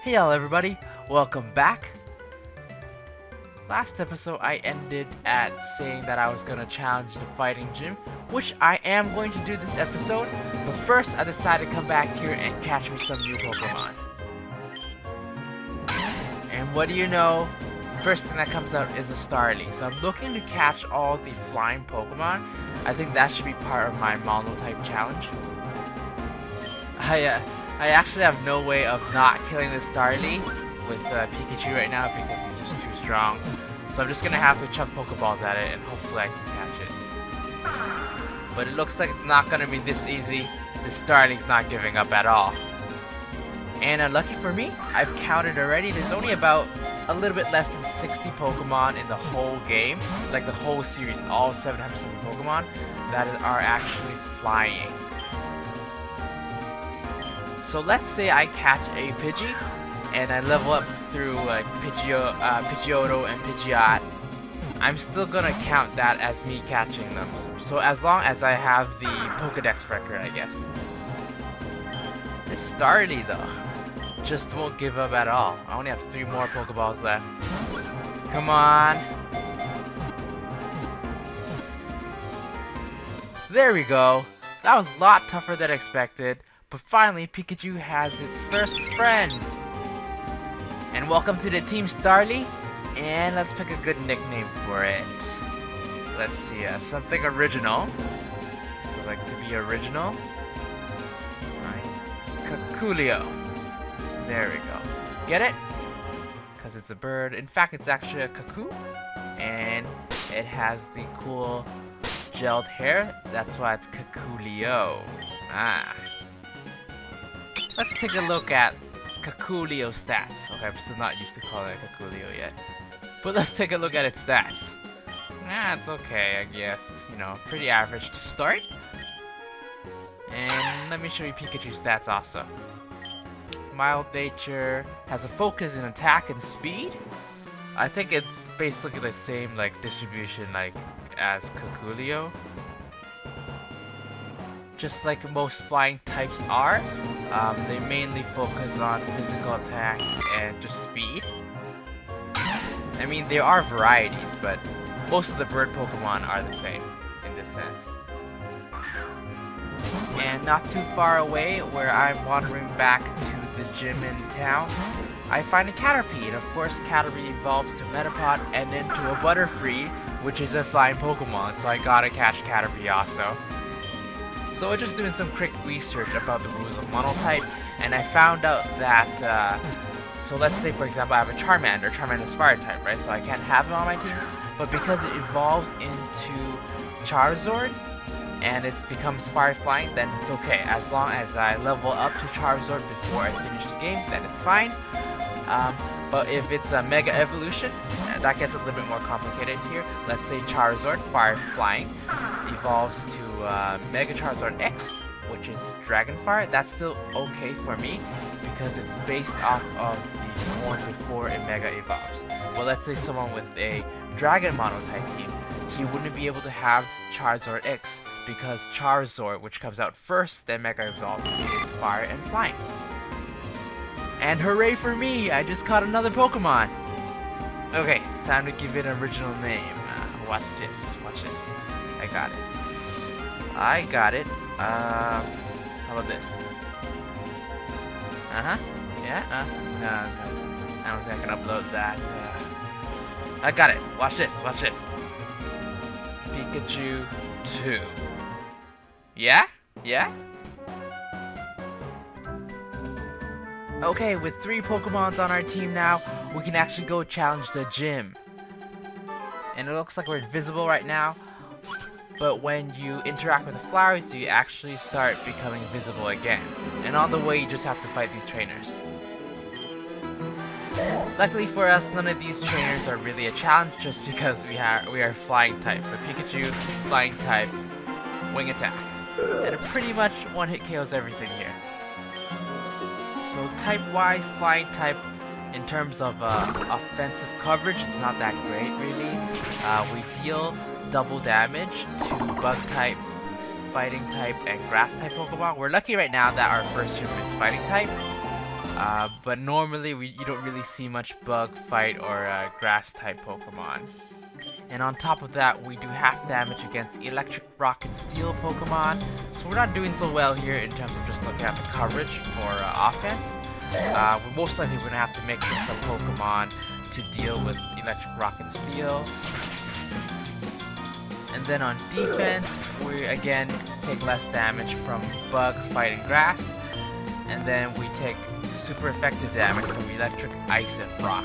Hey y'all everybody, welcome back. Last episode I ended at saying that I was gonna challenge the fighting gym, which I am going to do this episode, but first I decided to come back here and catch me some new Pokemon. And what do you know, first thing that comes out is a Starly, so I'm looking to catch all the flying Pokemon. I think that should be part of my mono-type challenge. I actually have no way of not killing this Starly with Pikachu right now because he's just too strong. So I'm just gonna have to chuck Pokeballs at it and hopefully I can catch it. But it looks like it's not gonna be this easy. This Starly's not giving up at all. And lucky for me, I've counted already. There's only about a little bit less than 60 Pokemon in the whole game, like the whole series, all 770 Pokemon that are actually flying. So let's say I catch a Pidgey, and I level up through like Pidgeotto and Pidgeot. I'm still gonna count that as me catching them. So as long as I have the Pokedex record, I guess. This Starly though, just won't give up at all. I only have 3 more Pokeballs left. Come on. There we go. That was a lot tougher than expected. But finally, Pikachu has its first friend. And welcome to the Team Starly. And let's pick a good nickname for it. Let's see, something original. So like to be original. Right. Caculio. There we go. Get it? Because it's a bird. In fact, it's actually a cuckoo. And it has the cool gelled hair. That's why it's Caculio. Ah. Let's take a look at Caculio stats. Okay, I'm still not used to calling it Caculio yet. But let's take a look at its stats. It's okay, I guess. You know, pretty average to start. And let me show you Pikachu's stats also. Mild nature, has a focus in attack and speed. I think it's basically the same like distribution like as Caculio. Just like most flying types are, they mainly focus on physical attack and just speed. I mean, there are varieties, but most of the bird Pokemon are the same in this sense. And not too far away, where I'm wandering back to the gym in town, I find a Caterpie, and of course Caterpie evolves to Metapod and then to a Butterfree, which is a flying Pokemon, so I gotta catch Caterpie also. So we're just doing some quick research about the rules of Monotype, and I found out that, so let's say for example I have a Charmander. Charmander's fire type, right? So I can't have him on my team, but because it evolves into Charizard, and it becomes fire flying, then it's okay. As long as I level up to Charizard before I finish the game, then it's fine. But if it's a Mega Evolution, that gets a little bit more complicated here. Let's say Charizard, fire flying, evolves to Mega Charizard X, which is Dragon Fire. That's still okay for me because it's based off of the ones before it Mega evolves. Well, let's say someone with a Dragon Monotype team, he wouldn't be able to have Charizard X because Charizard, which comes out first, then Mega evolves, is fire and flying. And hooray for me! I just caught another Pokemon! Okay, time to give it an original name. Watch this, watch this. I got it. How about this? Yeah, no. I don't think I can upload that. I got it. Watch this, watch this. Pikachu 2. Yeah? Yeah? Okay, with 3 Pokemons on our team now, we can actually go challenge the gym. And it looks like we're invisible right now, but when you interact with the flowers, you actually start becoming visible again. And on the way, you just have to fight these trainers. Luckily for us, none of these trainers are really a challenge just because we are flying type. So Pikachu, flying type, wing attack. And it pretty much one-hit KOs everything here. So type-wise, flying type, in terms of offensive coverage, it's not that great really. We deal double damage to bug type, fighting type, and grass type Pokemon. We're lucky right now that our first gym is fighting type. But normally you don't really see much bug, fight, or grass type Pokemon. And on top of that, we do half damage against electric, rock, and steel Pokemon. So we're not doing so well here in terms of just looking at the coverage for offense. We're most likely going to have to mix in some Pokemon to deal with electric, rock, and steel. And then on defense, we again take less damage from bug, fight, and grass. And then we take super effective damage from electric, ice, and rock.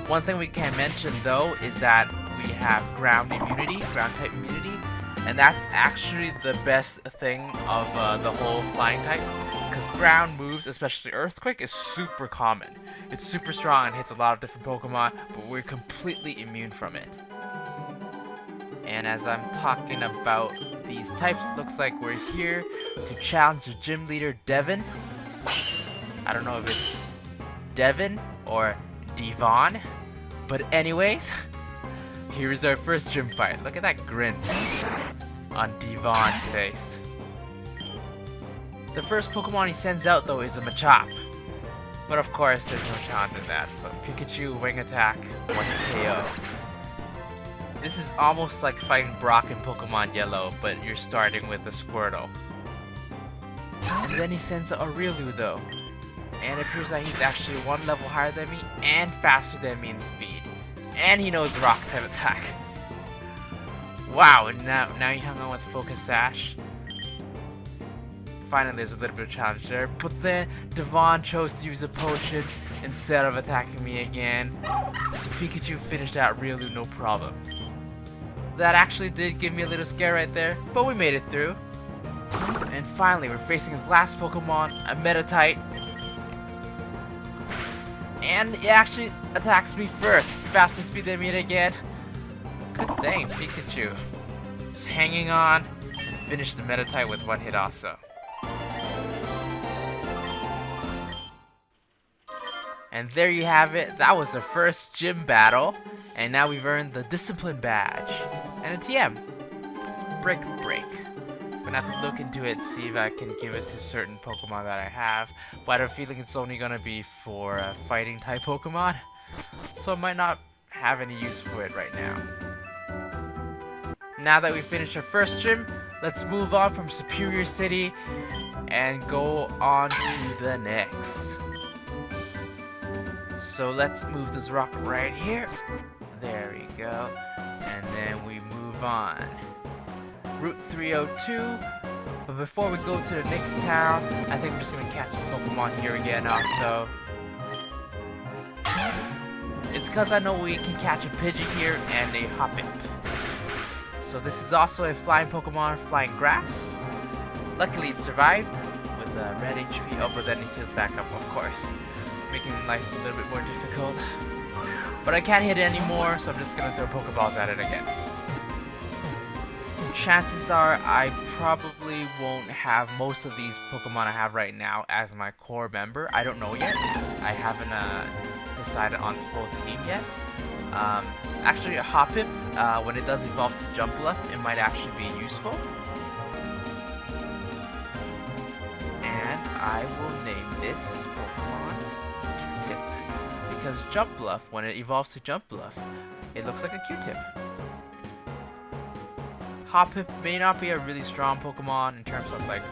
One thing we can mention though is that we have ground immunity, ground type immunity, and that's actually the best thing of the whole flying type, because ground moves, especially earthquake, is super common. It's super strong and hits a lot of different Pokemon, but we're completely immune from it. And as I'm talking about these types, looks like we're here to challenge the gym leader Devin. I don't know if it's Devin or Devon, but anyways, here is our first gym fight. Look at that grin on Devon's face. The first Pokemon he sends out though is a Machop, but of course there's no challenge in that. So Pikachu, Wing Attack, 1 KO. This is almost like fighting Brock in Pokemon Yellow, but you're starting with a Squirtle. And then he sends out a Aureliu though, and it appears that he's actually 1 level higher than me and faster than me in speed. And he knows the rock type attack. Wow, and now he hung on with Focus Sash. Finally there's a little bit of challenge there, but then Devon chose to use a potion instead of attacking me again. So Pikachu finished that Riolu no problem. That actually did give me a little scare right there, but we made it through. And finally we're facing his last Pokemon, a Meditite. And it actually attacks me first. Faster speed than me again. Good thing, Pikachu. Just hanging on. Finished the Meditite with 1 hit also. And there you have it. That was the first gym battle. And now we've earned the Discipline Badge. And a TM. It's Brick Break. I'm gonna have to look into it, see if I can give it to certain Pokemon that I have. But I have a feeling it's only gonna be for fighting type Pokemon. So I might not have any use for it right now. Now that we finished our first gym, let's move on from Superior City and go on to the next. So let's move this rock right here. There we go. And then we move on. Route 302. But before we go to the next town, I think we're just gonna catch a Pokemon here again also. It's because I know we can catch a Pidgey here and a Hoppip. So this is also a flying Pokemon, flying grass. Luckily it survived with a red HP. Oh, but then it heals back up, of course, making life a little bit more difficult. But I can't hit it anymore, so I'm just gonna throw Pokeballs at it again. Chances are I probably won't have most of these Pokemon I have right now as my core member. I don't know yet. I haven't decided on the full team yet. Actually, a Hoppip, when it does evolve to Jumpluff, it might actually be useful. And I will name this Pokemon Q-Tip. Because Jumpluff, when it evolves to Jumpluff, it looks like a Q-Tip. Hoppip may not be a really strong Pokemon in terms of like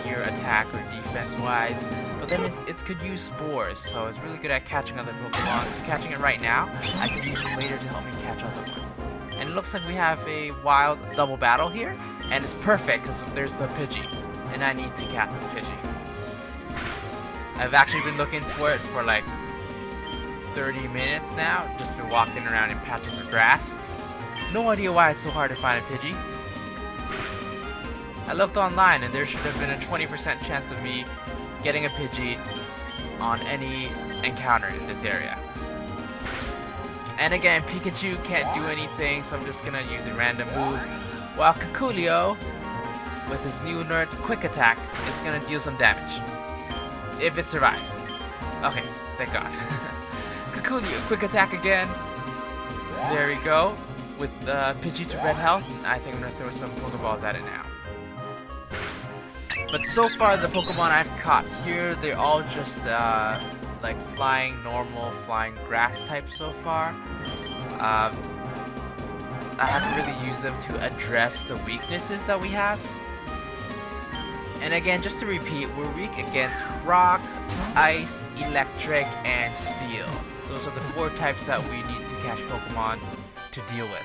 pure attack or defense wise, but then it could use spores, so it's really good at catching other Pokemon. So catching it right now, I can use it later to help me catch other ones. And it looks like we have a wild double battle here, and it's perfect because there's the Pidgey, and I need to catch this Pidgey. I've actually been looking for it for like 30 minutes now, just been walking around in patches of grass. No idea why it's so hard to find a Pidgey. I looked online and there should have been a 20% chance of me getting a Pidgey on any encounter in this area. And again, Pikachu can't do anything, so I'm just gonna use a random move. While Kakulio, with his new nerd Quick Attack, is gonna deal some damage. If it survives. Okay, thank God. Kakulio, Quick Attack again. There we go. With Pidgey to red health, I think I'm gonna throw some Pokeballs at it now. But so far, the Pokemon I've caught here, they're all just like normal flying grass types so far. I haven't really used them to address the weaknesses that we have. And again, just to repeat, we're weak against rock, ice, electric, and steel. Those are the 4 types that we need to catch Pokemon to deal with.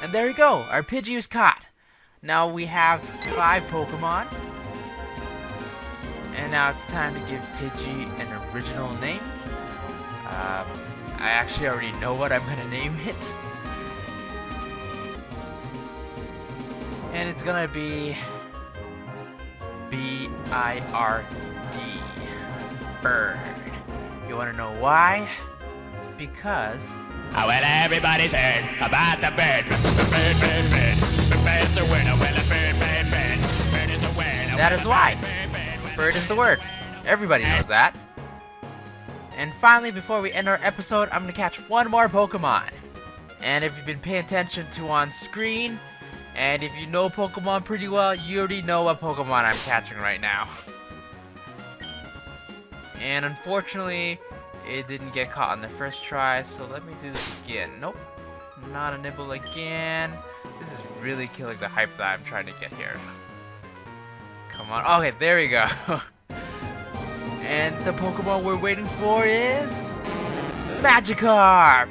And there we go, our Pidgey is caught. Now we have 5 Pokemon. And now it's time to give Pidgey an original name. I actually already know what I'm gonna name it. And it's gonna be B-I-R-D. Bird. You wanna know why? Because... Oh, well, everybody's heard about the bird. Bird, bird, bird. The bird's a word. Oh, well, a bird, bird, bird. Bird is a word. That is why. Bird is the word. Everybody knows that. And finally, before we end our episode, I'm gonna catch one more Pokemon. And if you've been paying attention to on screen, and if you know Pokemon pretty well, you already know what Pokemon I'm catching right now. And unfortunately, it didn't get caught on the first try, so let me do this again. Nope, not a nibble again. This is really killing the hype that I'm trying to get here. Come on, okay, there we go. And the Pokemon we're waiting for is... Magikarp!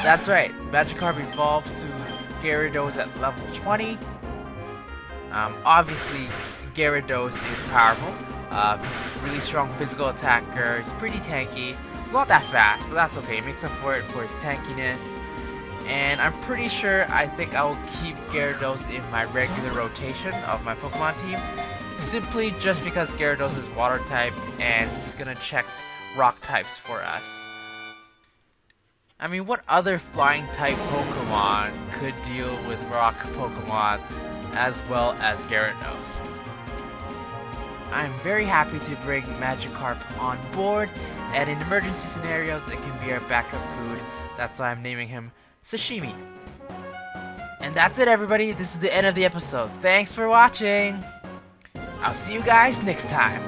That's right, Magikarp evolves to Gyarados at level 20. Obviously, Gyarados is powerful. Really strong physical attacker. He's pretty tanky. He's not that fast, but that's okay. It makes up for it for his tankiness. And I'm pretty sure I think I will keep Gyarados in my regular rotation of my Pokemon team. Simply just because Gyarados is water type and he's gonna check rock types for us. I mean, what other flying type Pokemon could deal with rock Pokemon as well as Gyarados? I'm very happy to bring Magikarp on board, and in emergency scenarios it can be our backup food. That's why I'm naming him Sashimi. And that's it, everybody. This is the end of the episode. Thanks for watching. I'll see you guys next time.